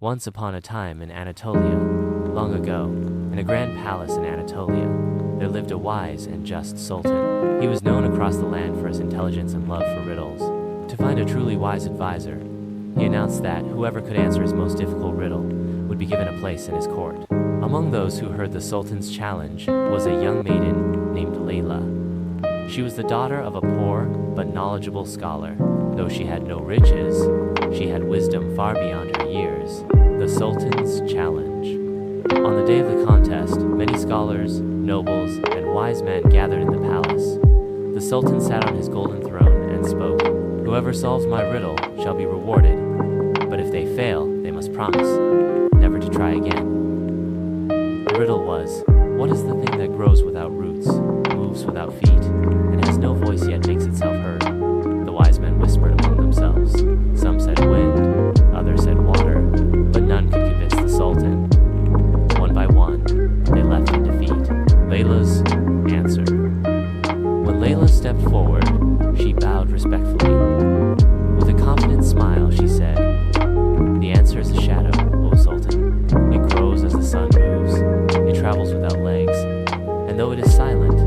Once upon a time in Anatolia, long ago, in a grand palace in Anatolia, there lived a wise and just sultan. He was known across the land for his intelligence and love for riddles. To find a truly wise advisor, he announced that whoever could answer his most difficult riddle would be given a place in his court. Among those who heard the sultan's challenge was a young maiden named Layla. She was the daughter of a poor but knowledgeable scholar. Though she had no riches, she had wisdom far beyond her years. The Sultan's Challenge. On the day of the contest, many scholars, nobles, and wise men gathered in the palace. The Sultan sat on his golden throne and spoke. Whoever solves my riddle shall be rewarded, but if they fail, they must promise never to try again. The riddle was, what is the thing that grows without roots, moves without feet, and has no voice yet makes itself heard? The wise men whispered among themselves. Some said wind, others said water, but none could convince the Sultan. One by one, they left in defeat. Layla's answer. When Layla stepped forward, she bowed respectfully. With a confident smile, she said, the answer is a shadow, O Sultan. It grows as the sun moves. It travels without legs. And though it is silent,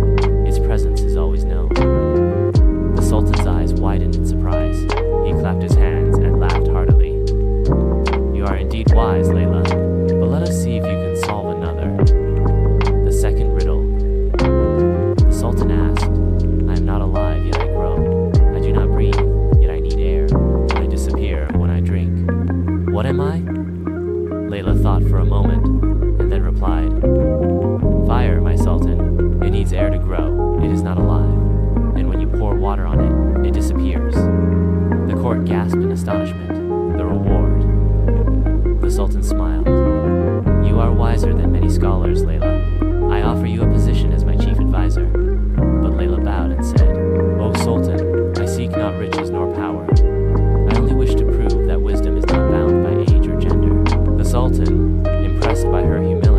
its presence is always known. The Sultan's eyes widened in surprise. He clapped his hands and laughed heartily. You are indeed wise, Layla, but let us see if you can solve another. The second riddle. The Sultan asked, I am not alive, yet I grow. I do not breathe, yet I need air. I disappear when I drink. What am I? Layla thought for a moment, and then replied, Fire, my Sultan. It needs air to grow. It is not alive. And when you pour water on it, it disappears. The court gasped in astonishment. The reward. The Sultan smiled. You are wiser than many scholars, Layla. I offer you a position as my chief advisor. But Layla bowed and said, O Sultan, I seek not riches nor power. I only wish to prove that wisdom is not bound by age or gender. The Sultan, impressed by her humility,